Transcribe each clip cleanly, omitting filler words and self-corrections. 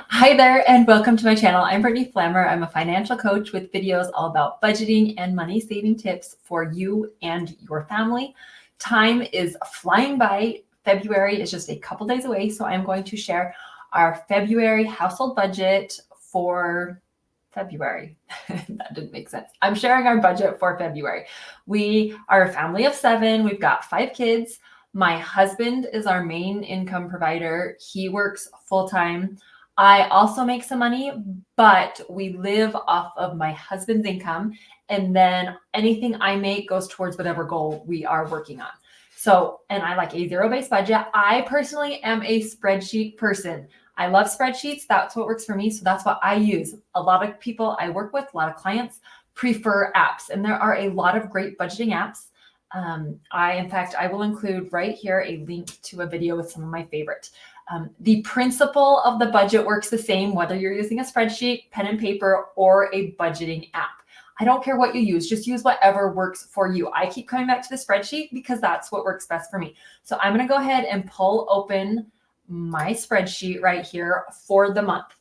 Hi there and welcome to my channel. I'm Brittany Flammer. I'm a financial coach with videos all about budgeting and money saving tips for you and your family. Time is flying by. February is just a couple days away, so I'm going to share our February household budget for February. That didn't make sense. I'm sharing our budget for February. We are a family of 7. We've got 5 kids. My husband is our main income provider. He works full-time. I also make some money, but we live off of my husband's income. And then anything I make goes towards whatever goal we are working on. So, and I like a zero-based budget. I personally am a spreadsheet person. I love spreadsheets. That's what works for me. So that's what I use. A lot of people I work with, a lot of clients prefer apps, and there are a lot of great budgeting apps. In fact, I will include right here a link to a video with some of my favorite. The principle of the budget works the same, whether you're using a spreadsheet, pen and paper, or a budgeting app. I don't care what you use, just use whatever works for you. I keep coming back to the spreadsheet because that's what works best for me. So I'm going to go ahead and pull open my spreadsheet right here for the month.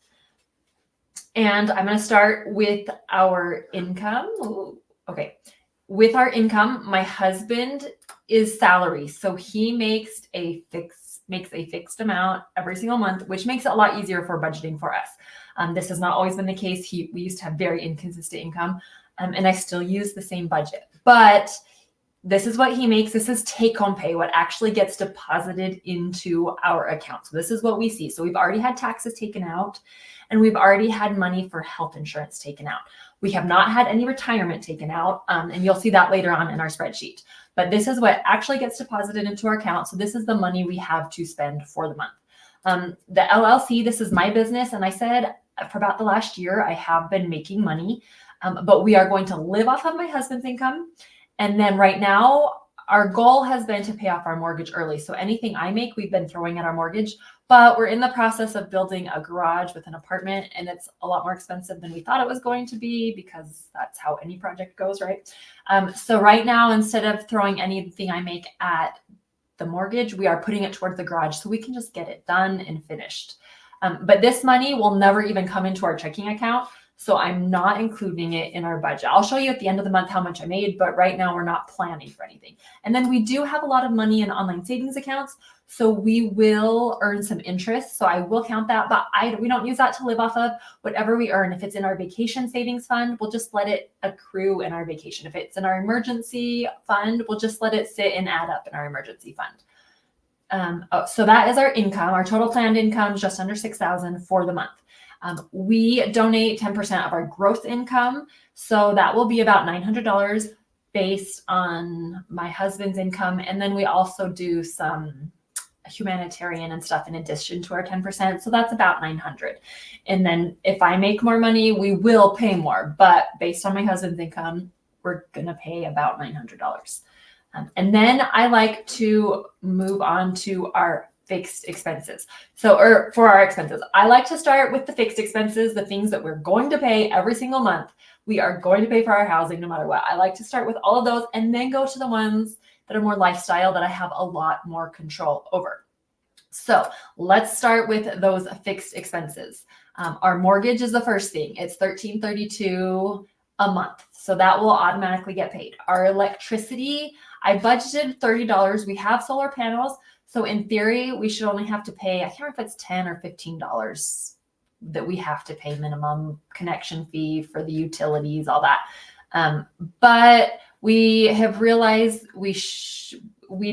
And I'm going to start with our income. Ooh, okay. With our income, my husband is salary. So he makes a fixed amount every single month, which makes it a lot easier for budgeting for us. This has not always been the case. We used to have very inconsistent income, and I still use the same budget. But this is what he makes. This is take-home pay, what actually gets deposited into our account. So this is what we see. So we've already had taxes taken out, and we've already had money for health insurance taken out. We have not had any retirement taken out, and you'll see that later on in our spreadsheet. But this is what actually gets deposited into our account. So this is the money we have to spend for the month. The LLC, this is my business. And I said for about the last year, I have been making money, but we are going to live off of my husband's income. And then right now, our goal has been to pay off our mortgage early. So anything I make, we've been throwing at our mortgage, but we're in the process of building a garage with an apartment, and it's a lot more expensive than we thought it was going to be because that's how any project goes, right? So right now, instead of throwing anything I make at the mortgage, we are putting it towards the garage so we can just get it done and finished. But this money will never even come into our checking account. So I'm not including it in our budget. I'll show you at the end of the month how much I made, but right now we're not planning for anything. And then we do have a lot of money in online savings accounts. So we will earn some interest. So I will count that, but we don't use that to live off of. Whatever we earn, if it's in our vacation savings fund, we'll just let it accrue in our vacation. If it's in our emergency fund, we'll just let it sit and add up in our emergency fund. So that is our income. Our total planned income is just under $6,000 for the month. We donate 10% of our gross income. So that will be about $900 based on my husband's income. And then we also do some humanitarian and stuff in addition to our 10%. So that's about $900. And then if I make more money, we will pay more. But based on my husband's income, we're going to pay about $900. And then I like to move on to our fixed expenses. So, for our expenses, I like to start with the fixed expenses, the things that we're going to pay every single month. We are going to pay for our housing no matter what. I like to start with all of those and then go to the ones that are more lifestyle that I have a lot more control over. So let's start with those fixed expenses. Our mortgage is the first thing. It's $1,332 a month. So that will automatically get paid. Our electricity, I budgeted $30. We have solar panels. So in theory, we should only have to pay, I can't remember if it's $10 or $15 that we have to pay minimum connection fee for the utilities, all that. But we have realized we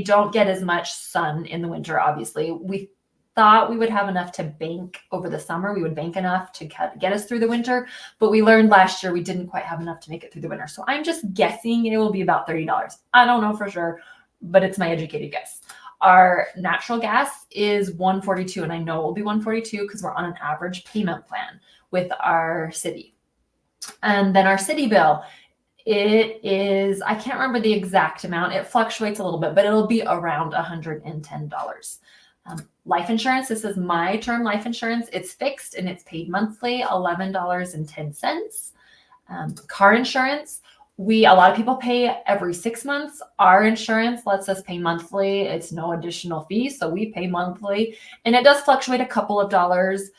don't get as much sun in the winter, obviously. We thought we would have enough to bank over the summer. We would bank enough to get us through the winter, but we learned last year we didn't quite have enough to make it through the winter. So I'm just guessing it will be about $30. I don't know for sure, but it's my educated guess. Our natural gas is $142, and I know it will be $142 because we're on an average payment plan with our city. And then our city bill, it is, I can't remember the exact amount. It fluctuates a little bit, but it'll be around $110. Life insurance, this is my term life insurance. It's fixed and it's paid monthly, $11.10. Car insurance, a lot of people pay every 6 months. Our insurance lets us pay monthly. It's no additional fee, so we pay monthly, and it does fluctuate a couple of dollars.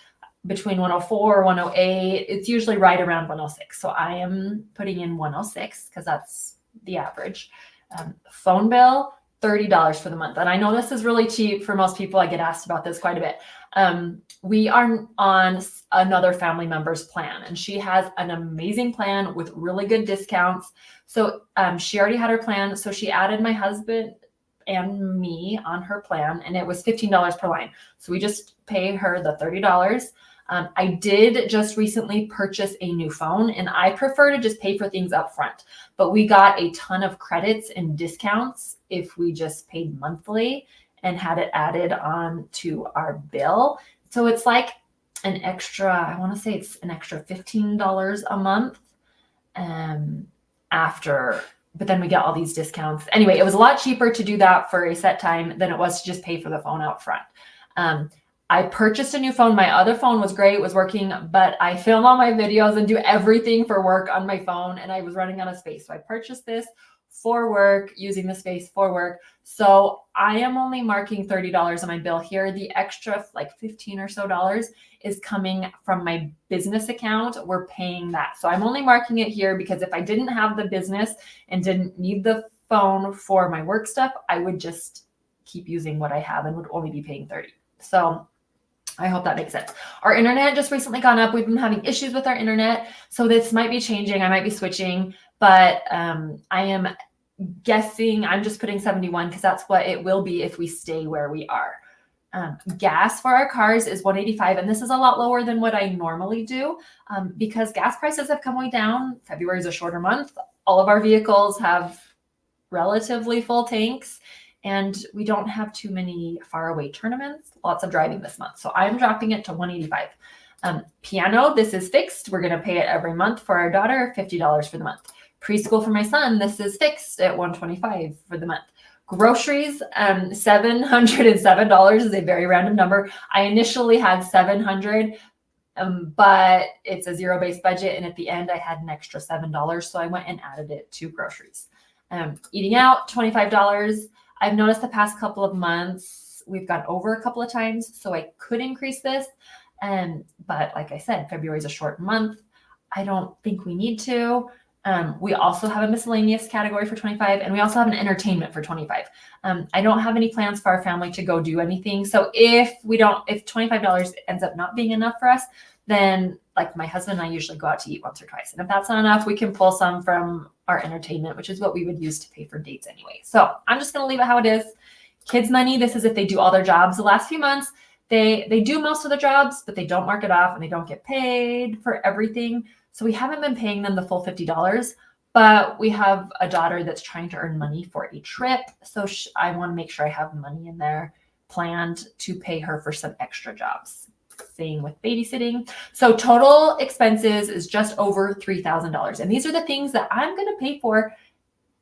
between 104, 108. It's usually right around 106. So I am putting in 106 because that's the average. Phone bill, $30 for the month. And I know this is really cheap for most people. I get asked about this quite a bit. We are on another family member's plan, and she has an amazing plan with really good discounts. So she already had her plan. So she added my husband and me on her plan, and it was $15 per line. So we just pay her the $30. I did just recently purchase a new phone, and I prefer to just pay for things up front, but we got a ton of credits and discounts if we just paid monthly and had it added on to our bill. So it's like an extra, I want to say it's an extra $15 a month after, but then we get all these discounts. Anyway, it was a lot cheaper to do that for a set time than it was to just pay for the phone out front. I purchased a new phone. My other phone was great, was working, but I film all my videos and do everything for work on my phone, and I was running out of space. So I purchased this for work, using the space for work. So I am only marking $30 on my bill here. The extra like $15 or so is coming from my business account. We're paying that. So I'm only marking it here because if I didn't have the business and didn't need the phone for my work stuff, I would just keep using what I have and would only be paying $30. So I hope that makes sense. Our internet just recently gone up. We've been having issues with our internet. So this might be changing. I might be switching, but I am guessing I'm just putting 71 because that's what it will be if we stay where we are. Gas for our cars is $1.85, and this is a lot lower than what I normally do because gas prices have come way down. February is a shorter month. All of our vehicles have relatively full tanks, and we don't have too many faraway tournaments. Lots of driving this month. So I'm dropping it to $185. Piano, this is fixed. We're going to pay it every month for our daughter, $50 for the month. Preschool for my son, this is fixed at $125 for the month. Groceries, $707 is a very random number. I initially had $700, but it's a zero-based budget, and at the end I had an extra $7, so I went and added it to groceries. Eating out, $25. I've noticed the past couple of months we've gone over a couple of times, so I could increase this. But like I said, February is a short month. I don't think we need to. We also have a miscellaneous category for $25, and we also have an entertainment for $25. I don't have any plans for our family to go do anything. So if $25 ends up not being enough for us, then like my husband and I usually go out to eat once or twice. And if that's not enough, we can pull some from our entertainment, which is what we would use to pay for dates anyway. So I'm just going to leave it how it is. Kids money, this is if they do all their jobs the last few months. They do most of the jobs, but they don't mark it off and they don't get paid for everything. So we haven't been paying them the full $50, but we have a daughter that's trying to earn money for a trip. So I want to make sure I have money in there planned to pay her for some extra jobs. Same with babysitting. So total expenses is just over $3,000. And these are the things that I'm going to pay for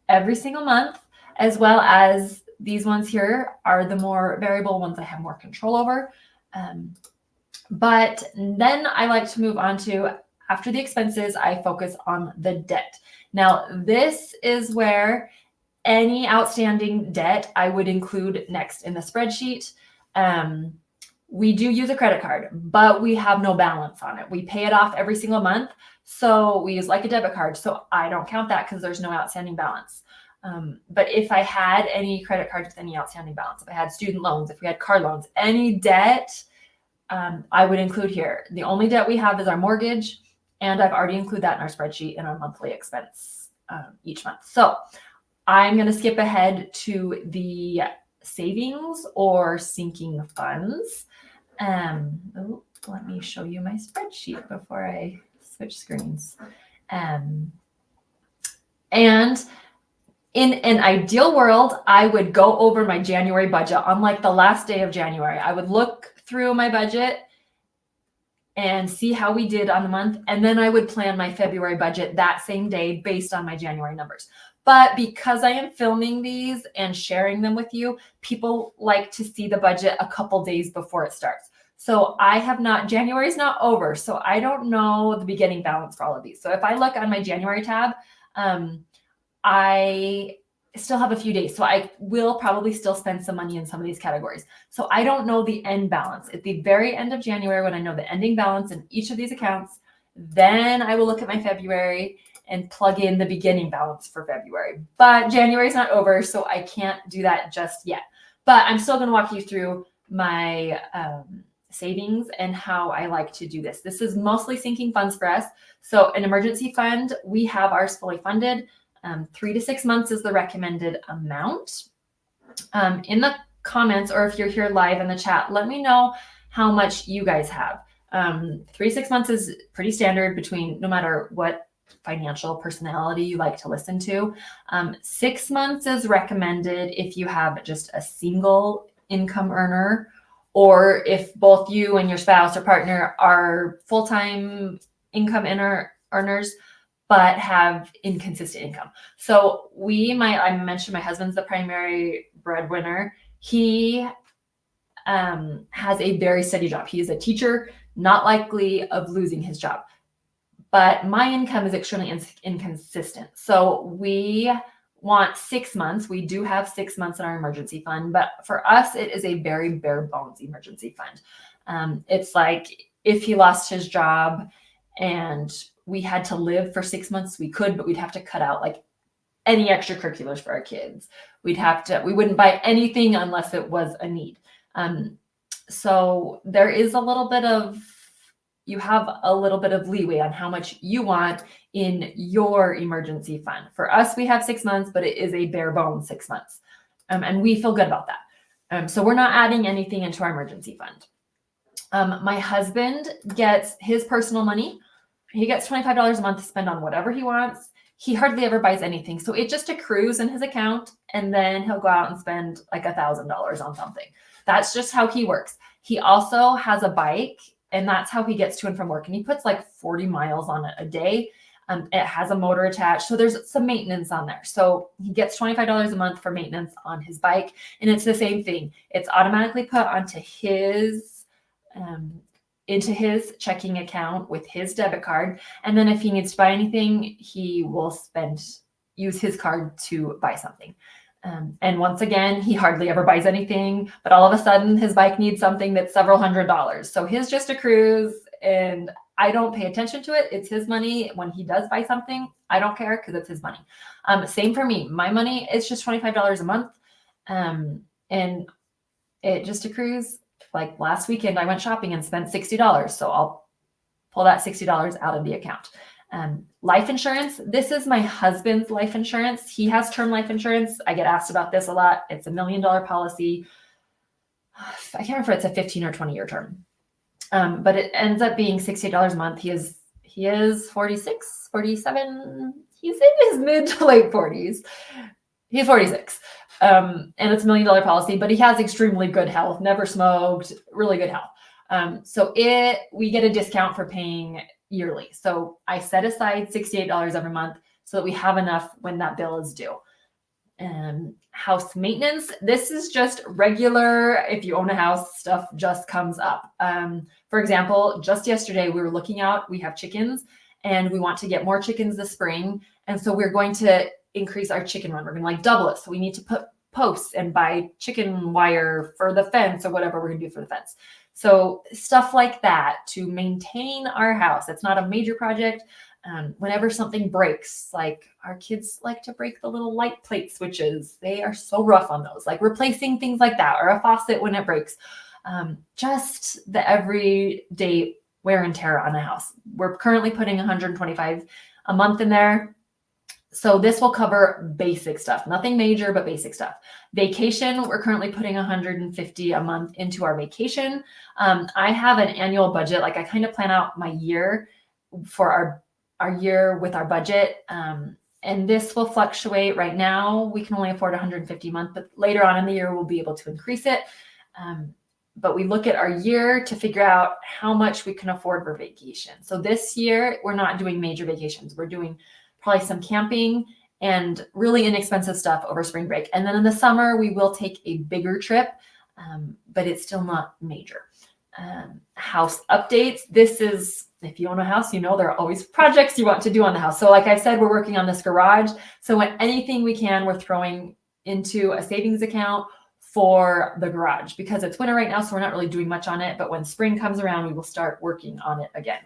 every single month, as well as these ones here are the more variable ones I have more control over. But then I like to move on to, after the expenses, I focus on the debt. Now, this is where any outstanding debt I would include next in the spreadsheet. We do use a credit card, but we have no balance on it. We pay it off every single month. So we use like a debit card. So I don't count that because there's no outstanding balance. But if I had any credit cards with any outstanding balance, if I had student loans, if we had car loans, any debt, I would include here. The only debt we have is our mortgage, and I've already included that in our spreadsheet in our monthly expense each month. So I'm going to skip ahead to the savings or sinking funds. Let me show you my spreadsheet before I switch screens. And in an ideal world, I would go over my January budget on like the last day of January. I would look through my budget and see how we did on the month. And then I would plan my February budget that same day based on my January numbers. But because I am filming these and sharing them with you, people like to see the budget a couple days before it starts. So January's not over. So I don't know the beginning balance for all of these. So if I look on my January tab, I still have a few days. So I will probably still spend some money in some of these categories. So I don't know the end balance. At the very end of January, when I know the ending balance in each of these accounts, then I will look at my February and plug in the beginning balance for February. But January is not over, so I can't do that just yet. But I'm still going to walk you through my savings and how I like to do this. This is mostly sinking funds for us. So an emergency fund, we have ours fully funded. 3 to 6 months is the recommended amount. In the comments, or if you're here live in the chat, let me know how much you guys have. 3 to 6 months is pretty standard between no matter what financial personality you like to listen to. 6 months is recommended if you have just a single income earner, or if both you and your spouse or partner are full-time income earners, but have inconsistent income. So I mentioned my husband's the primary breadwinner. He has a very steady job. He is a teacher, not likely of losing his job. But my income is extremely inconsistent. So we want 6 months. We do have 6 months in our emergency fund, but for us, it is a very bare bones emergency fund. It's like if he lost his job and we had to live for 6 months, we could, but we'd have to cut out like any extracurriculars for our kids. We wouldn't buy anything unless it was a need. So there is you have a little bit of leeway on how much you want in your emergency fund. For us, we have 6 months, but it is a bare bones 6 months. And we feel good about that. So we're not adding anything into our emergency fund. My husband gets his personal money. He gets $25 a month to spend on whatever he wants. He hardly ever buys anything. So it just accrues in his account, and then he'll go out and spend like $1,000 on something. That's just how he works. He also has a bike, and that's how he gets to and from work. And he puts like 40 miles on it a day. It has a motor attached. So there's some maintenance on there. So he gets $25 a month for maintenance on his bike. And it's the same thing. It's automatically put onto into his checking account with his debit card. And then if he needs to buy anything, he will use his card to buy something. And once again, he hardly ever buys anything, but all of a sudden his bike needs something that's several $100s. So his just accrues, and I don't pay attention to it. It's his money. When he does buy something, I don't care because it's his money. Same for me. My money is just $25 a month. And it just accrues. Like last weekend, I went shopping and spent $60. So I'll pull that $60 out of the account. Life insurance. This is my husband's life insurance. He has term life insurance. I get asked about this a lot. It's $1 million policy. I can't remember if it's a 15 or 20-year term. But it ends up being $68 a month. He is 46, 47. He's in his mid to late 40s. He's 46. And it's $1 million policy, but he has extremely good health, never smoked, really good health. So we get a discount for paying yearly. So I set aside $68 every month so that we have enough when that bill is due. House maintenance. This is just regular. If you own a house, stuff just comes up. For example, just yesterday we were looking out, we have chickens and we want to get more chickens this spring. And so we're going to increase our chicken run. We're going to like double it. So we need to put posts and buy chicken wire for the fence or whatever we're going to do for the fence. So stuff like that to maintain our house. It's not a major project. Whenever something breaks, like our kids like to break the little light plate switches. They are so rough on those, like replacing things like that, or a faucet when it breaks. Just the everyday wear and tear on a house. We're currently putting $125 a month in there. So this will cover basic stuff, nothing major, but basic stuff. Vacation, we're currently putting $150 a month into our vacation. I have an annual budget. Like I kind of plan out my year for our year with our budget. And this will fluctuate. Right now, we can only afford $150 a month, but later on in the year, we'll be able to increase it. But we look at our year to figure out how much we can afford for vacation. So this year, we're not doing major vacations. We're doing probably some camping and really inexpensive stuff over spring break. And then in the summer, we will take a bigger trip, but it's still not major. House updates. This is, if you own a house, you know there are always projects you want to do on the house. So like I said, we're working on this garage. So when anything we can, we're throwing into a savings account for the garage because it's winter right now. So we're not really doing much on it. But when spring comes around, we will start working on it again.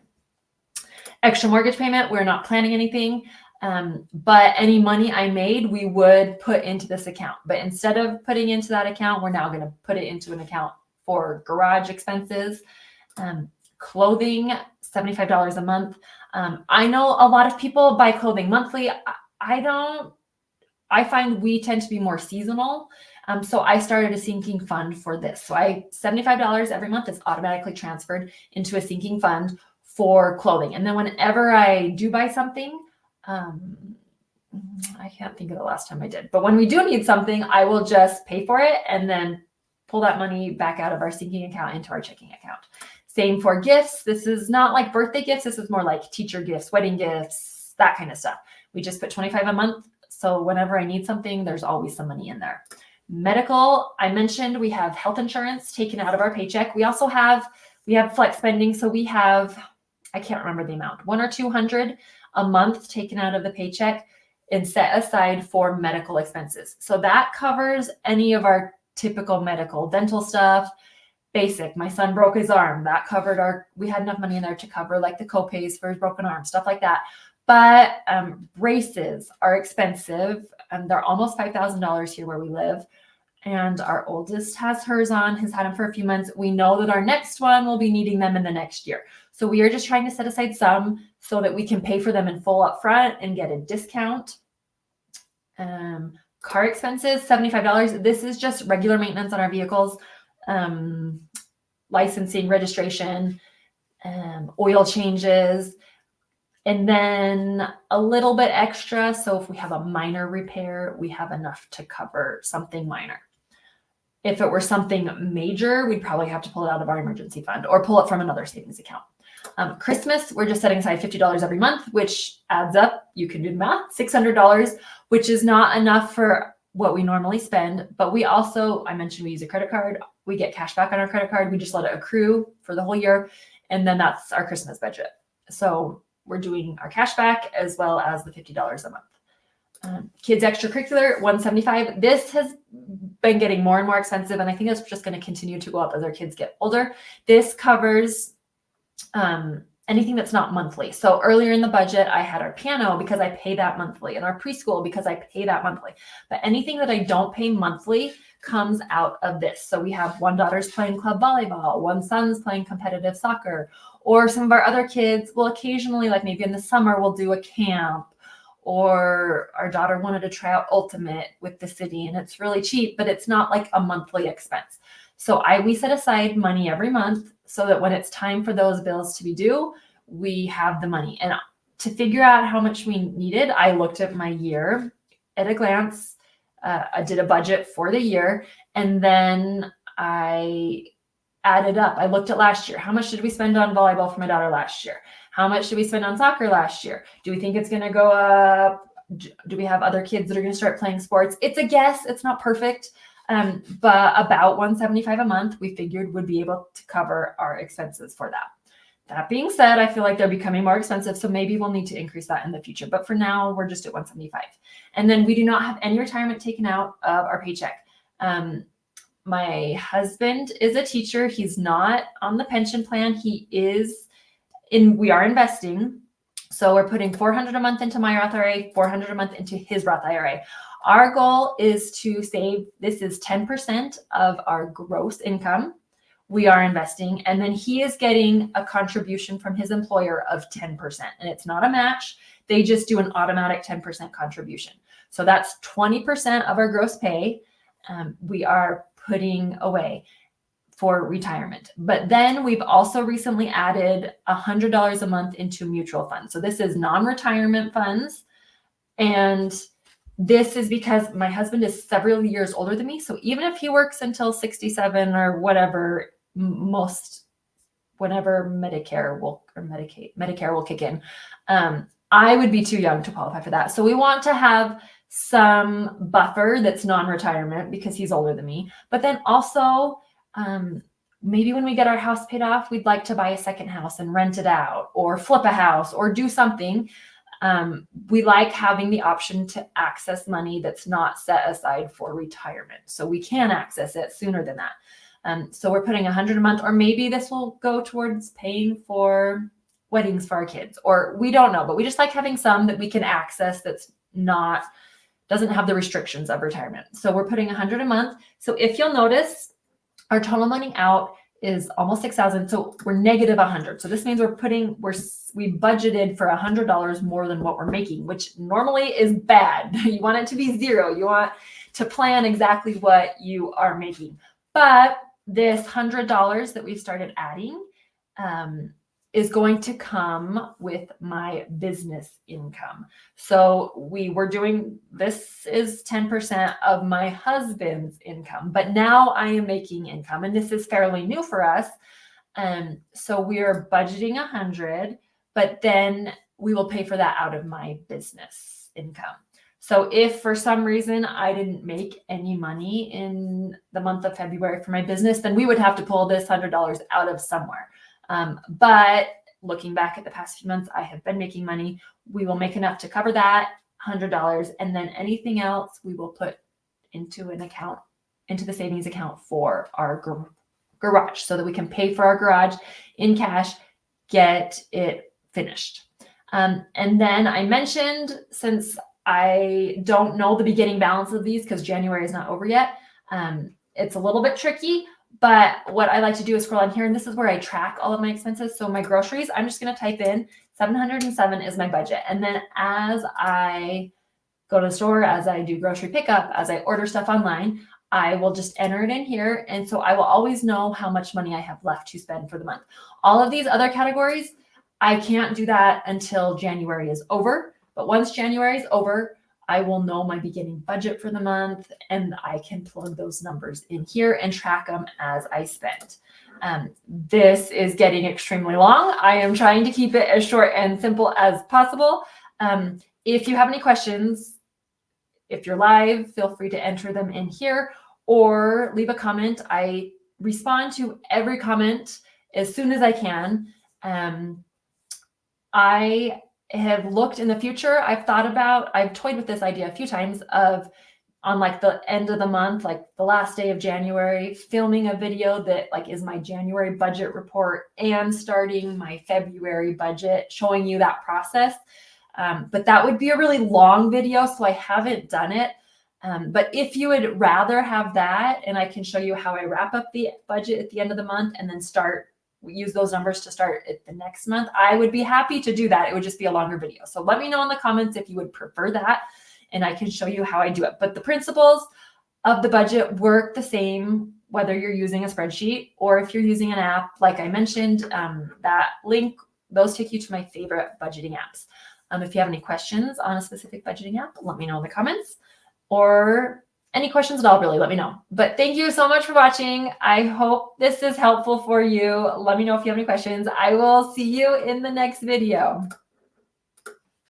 Extra mortgage payment. We're not planning anything. But any money I made, we would put into this account. But instead of putting into that account, we're now going to put it into an account for garage expenses. Clothing, $75 a month. I know a lot of people buy clothing monthly. I don't. I find we tend to be more seasonal. So I started a sinking fund for this. So $75 every month is automatically transferred into a sinking fund for clothing. And then whenever I do buy something, I can't think of the last time I did, but when we do need something, I will just pay for it and then pull that money back out of our sinking account into our checking account. Same for gifts. This is not like birthday gifts. This is more like teacher gifts, wedding gifts, that kind of stuff. We just put $25 a month. So whenever I need something, there's always some money in there. Medical, I mentioned we have health insurance taken out of our paycheck. We also have flex spending. So we have, I can't remember the amount, 100 or 200 a month taken out of the paycheck and set aside for medical expenses. So that covers any of our typical medical, dental stuff, basic. My son broke his arm. That covered we had enough money in there to cover like the co-pays for his broken arm, stuff like that. But braces are expensive. They're almost $5,000 here where we live. And our oldest has hers on, has had them for a few months. We know that our next one will be needing them in the next year. So we are just trying to set aside some so that we can pay for them in full up front and get a discount. Car expenses, $75. This is just regular maintenance on our vehicles, licensing, registration, oil changes, and then a little bit extra. So if we have a minor repair, we have enough to cover something minor. If it were something major, we'd probably have to pull it out of our emergency fund or pull it from another savings account. Christmas, we're just setting aside $50 every month, which adds up. You can do the math, $600, which is not enough for what we normally spend. But we also, I mentioned we use a credit card. We get cash back on our credit card. We just let it accrue for the whole year. And then that's our Christmas budget. So we're doing our cash back as well as the $50 a month. Kids extracurricular, $175. This has been getting more and more expensive. And I think it's just going to continue to go up as our kids get older. This covers anything that's not monthly. So earlier in the budget, I had our piano because I pay that monthly, and our preschool because I pay that monthly. But anything that I don't pay monthly comes out of this. So we have one daughter's playing club volleyball, one son's playing competitive soccer, or some of our other kids will occasionally, like maybe in the summer, we'll do a camp, or our daughter wanted to try out Ultimate with the city, and it's really cheap, but it's not like a monthly expense. So we set aside money every month so that when it's time for those bills to be due, we have the money. And to figure out how much we needed, I looked at my year at a glance. I did a budget for the year, and then I added up. I looked at last year. How much did we spend on volleyball for my daughter last year? How much did we spend on soccer last year? Do we think it's going to go up? Do we have other kids that are going to start playing sports? It's a guess. It's not perfect. But about $175 a month, we figured would be able to cover our expenses for that. That being said, I feel like they're becoming more expensive, so maybe we'll need to increase that in the future. But for now, we're just at $175. And then we do not have any retirement taken out of our paycheck. My husband is a teacher. He's not on the pension plan. We are investing. So we're putting $400 a month into my Roth IRA, $400 a month into his Roth IRA. Our goal is to save, this is 10% of our gross income we are investing. And then he is getting a contribution from his employer of 10%. And it's not a match. They just do an automatic 10% contribution. So that's 20% of our gross pay we are putting away for retirement. But then we've also recently added $100 a month into mutual funds. So this is non-retirement funds. And this is because my husband is several years older than me. So even if he works until 67 or whatever, whenever Medicare will kick in, I would be too young to qualify for that. So we want to have some buffer that's non-retirement because he's older than me. But then also maybe when we get our house paid off, we'd like to buy a second house and rent it out or flip a house or do something. We like having the option to access money that's not set aside for retirement. So we can access it sooner than that. So we're putting $100 a month, or maybe this will go towards paying for weddings for our kids, or we don't know, but we just like having some that we can access that's not, doesn't have the restrictions of retirement. So we're putting $100 a month. So if you'll notice, our total money out is almost $6,000. So we're negative 100. So this means we budgeted for $100 more than what we're making, which normally is bad. You want it to be zero. You want to plan exactly what you are making. But this $100 that we've started adding is going to come with my business income. So we were doing, this is 10% of my husband's income, but now I am making income, and this is fairly new for us. So we are budgeting 100, but then we will pay for that out of my business income. So if for some reason I didn't make any money in the month of February for my business, then we would have to pull this $100 out of somewhere. But looking back at the past few months, I have been making money. We will make enough to cover that $100, and then anything else we will put into an account, into the savings account for our garage, so that we can pay for our garage in cash, get it finished. And then I mentioned, since I don't know the beginning balance of these because January is not over yet, it's a little bit tricky. But what I like to do is scroll on here, and this is where I track all of my expenses. So my groceries, I'm just going to type in 707 is my budget. And then as I go to the store, as I do grocery pickup, as I order stuff online, I will just enter it in here. And so I will always know how much money I have left to spend for the month. All of these other categories, I can't do that until January is over. But once January is over, I will know my beginning budget for the month, and I can plug those numbers in here and track them as I spend. This is getting extremely long. I am trying to keep it as short and simple as possible. If you have any questions, if you're live, feel free to enter them in here or leave a comment. I respond to every comment as soon as I can. I have looked in the future. I've toyed with this idea a few times of, on like the end of the month, like the last day of January, filming a video that like is my January budget report and starting my February budget, showing you that process. But that would be a really long video, so I haven't done it. But if you would rather have that, and I can show you how I wrap up the budget at the end of the month and then use those numbers to start at the next month, I would be happy to do that. It would just be a longer video. So let me know in the comments if you would prefer that, and I can show you how I do it. But the principles of the budget work the same, whether you're using a spreadsheet or if you're using an app. Like I mentioned, that link, those take you to my favorite budgeting apps. If you have any questions on a specific budgeting app, let me know in the comments, or any questions at all, really, let me know. But thank you so much for watching. I hope this is helpful for you. Let me know if you have any questions. I will see you in the next video.